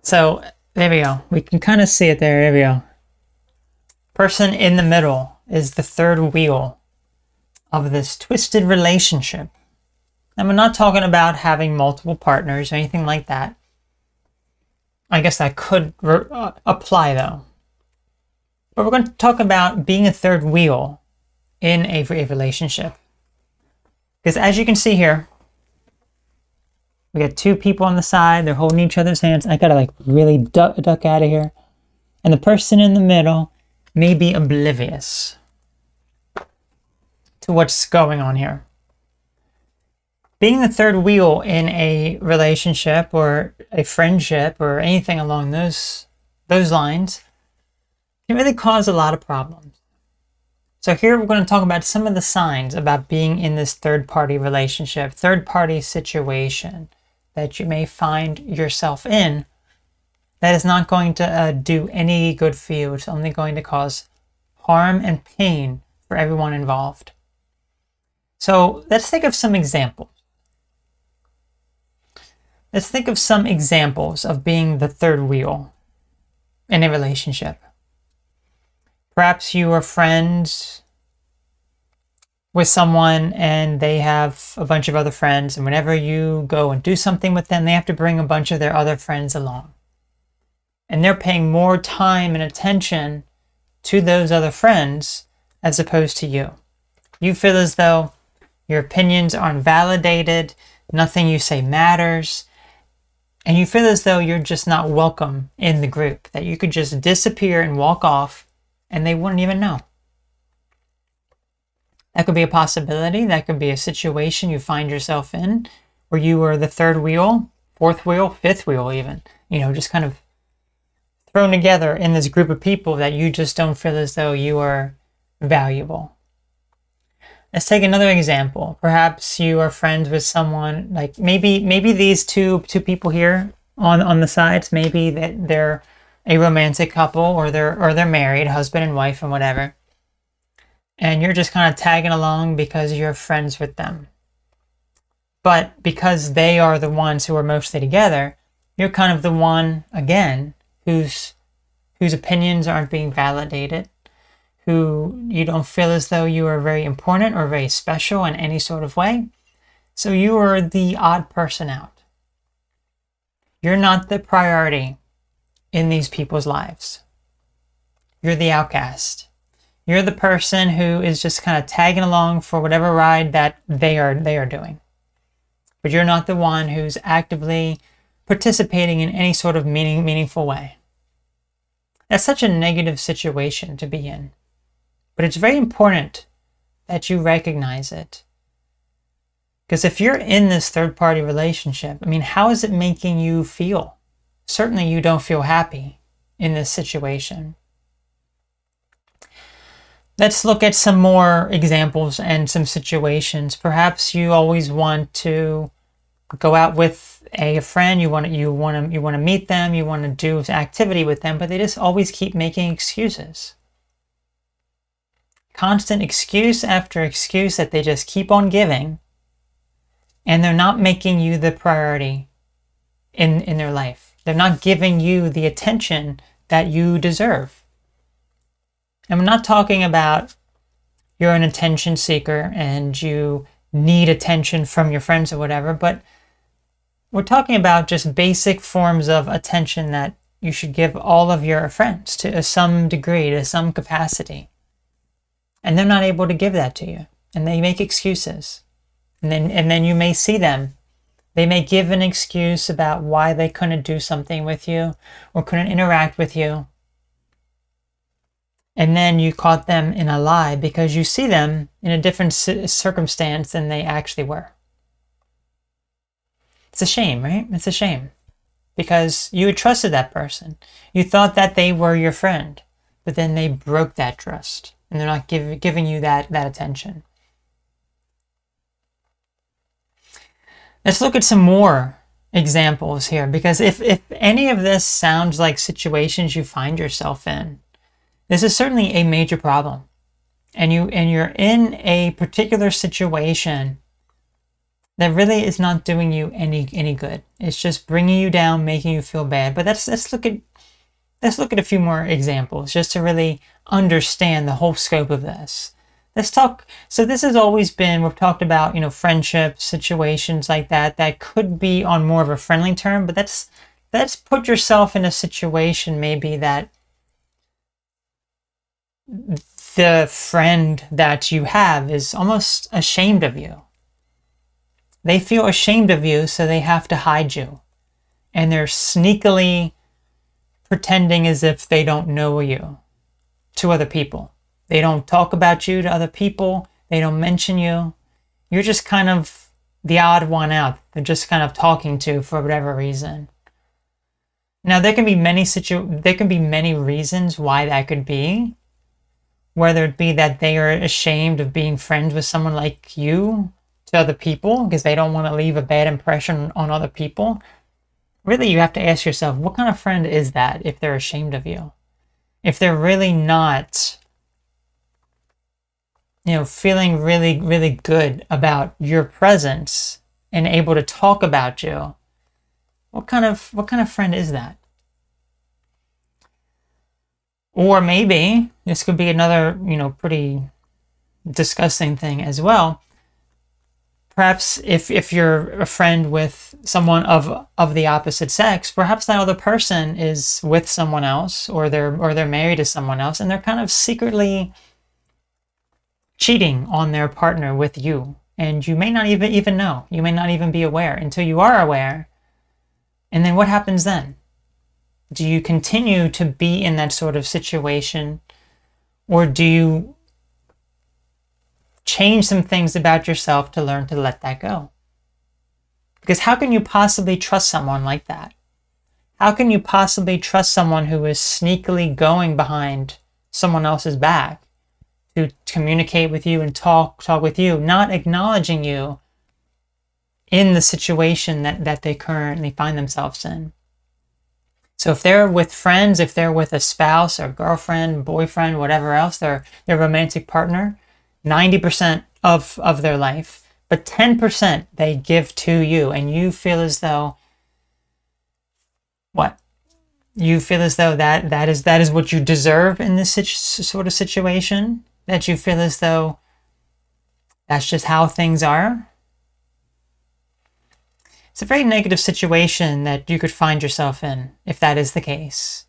So there we go. We can kind of see it there. There we go. Person in the middle is the third wheel of this twisted relationship. And we're not talking about having multiple partners or anything like that. I guess that could apply though. But we're going to talk about being a third wheel in a relationship. Because as you can see here, we got two people on the side. They're holding each other's hands. I gotta like really duck out of here. And the person in the middle may be oblivious to what's going on here. Being the third wheel in a relationship or a friendship or anything along those lines can really cause a lot of problems. So here we're going to talk about some of the signs about being in this third-party relationship, third-party situation that you may find yourself in that is not going to do any good for you. It's only going to cause harm and pain for everyone involved. So let's think of some examples. Let's think of some examples of being the third wheel in a relationship. Perhaps you are friends with someone and they have a bunch of other friends, and whenever you go and do something with them, they have to bring a bunch of their other friends along. And they're paying more time and attention to those other friends as opposed to you. You feel as though your opinions aren't validated, nothing you say matters, and you feel as though you're just not welcome in the group, that you could just disappear and walk off and they wouldn't even know. That could be a possibility. That could be a situation you find yourself in where you are the third wheel, fourth wheel, fifth wheel even, just kind of thrown together in this group of people that you just don't feel as though you are valuable. Let's take another example. Perhaps you are friends with someone, like maybe these two people here on the sides, maybe that they're a romantic couple or they're married, husband and wife and whatever. And you're just kind of tagging along because you're friends with them. But because they are the ones who are mostly together, you're kind of the one, again, whose opinions aren't being validated, who you don't feel as though you are very important or very special in any sort of way. So you are the odd person out. You're not the priority in these people's lives. You're the outcast. You're the person who is just kind of tagging along for whatever ride that they are doing. But you're not the one who's actively participating in any sort of meaningful way. That's such a negative situation to be in. But it's very important that you recognize it. Because if you're in this third-party relationship, how is it making you feel? Certainly you don't feel happy in this situation. Let's look at some more examples and some situations. Perhaps you always want to go out with a friend, you want to meet them, you want to do activity with them, but they just always keep making excuses. Constant excuse after excuse that they just keep on giving, and they're not making you the priority in their life. They're not giving you the attention that you deserve. And we're not talking about you're an attention seeker and you need attention from your friends or whatever, but we're talking about just basic forms of attention that you should give all of your friends to some degree, to some capacity. And they're not able to give that to you. And they make excuses. And then you may see them. They may give an excuse about why they couldn't do something with you or couldn't interact with you. And then you caught them in a lie because you see them in a different circumstance than they actually were. It's a shame, right? It's a shame. Because you had trusted that person. You thought that they were your friend. But then they broke that trust. And they're not giving you that attention. Let's look at some more examples here. Because if any of this sounds like situations you find yourself in, this is certainly a major problem. And you're in a particular situation that really is not doing you any good. It's just bringing you down, making you feel bad. But let's look at a few more examples just to really understand the whole scope of this. Let's talk. So this has always been, we've talked about, friendships, situations like that could be on more of a friendly term, but let's put yourself in a situation maybe that the friend that you have is almost ashamed of you. They feel ashamed of you, so they have to hide you. And they're sneakily pretending as if they don't know you to other people. They don't talk about you to other people. They don't mention you. You're just kind of the odd one out. They're just kind of talking to for whatever reason. Now, there can be many reasons why that could be. Whether it be that they are ashamed of being friends with someone like you to other people because they don't want to leave a bad impression on other people. Really, you have to ask yourself, what kind of friend is that if they're ashamed of you? If they're really not, feeling really, really good about your presence and able to talk about you, what kind of friend is that? Or maybe this could be another, pretty disgusting thing as well. Perhaps if you're a friend with someone of the opposite sex, perhaps that other person is with someone else, or they're married to someone else, and they're kind of secretly cheating on their partner with you, and you may not even know. You may not even be aware until you are aware. And then what happens then? Do you continue to be in that sort of situation, or do you change some things about yourself to learn to let that go? Because how can you possibly trust someone like that? How can you possibly trust someone who is sneakily going behind someone else's back to communicate with you and talk with you, not acknowledging you in the situation that they currently find themselves in? So if they're with friends, if they're with a spouse or girlfriend, boyfriend, whatever else, their romantic partner, 90% of their life, but 10% they give to you, and you feel as though what? You feel as though that is what you deserve in this sort of situation, that you feel as though that's just how things are. It's a very negative situation that you could find yourself in if that is the case.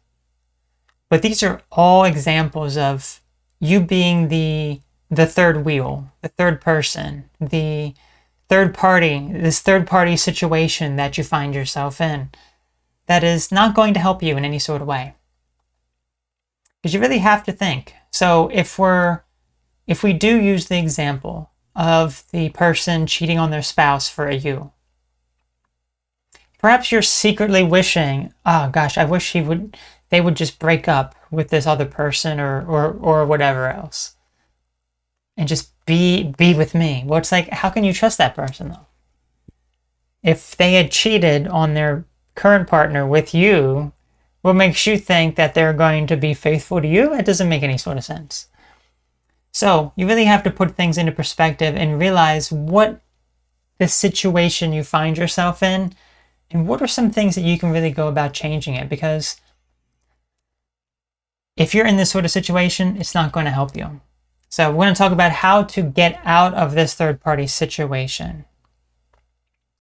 But these are all examples of you being the third wheel, the third person, the third party, this third party situation that you find yourself in that is not going to help you in any sort of way. Because you really have to think. So if we do use the example of the person cheating on their spouse for a you, perhaps you're secretly wishing, oh gosh, I wish they would just break up with this other person or whatever else, and just be with me. Well, it's like, how can you trust that person though? If they had cheated on their current partner with you, what makes you think that they're going to be faithful to you? It doesn't make any sort of sense. So you really have to put things into perspective and realize what the situation you find yourself in, and what are some things that you can really go about changing it? Because if you're in this sort of situation, it's not going to help you. So we're going to talk about how to get out of this third-party situation.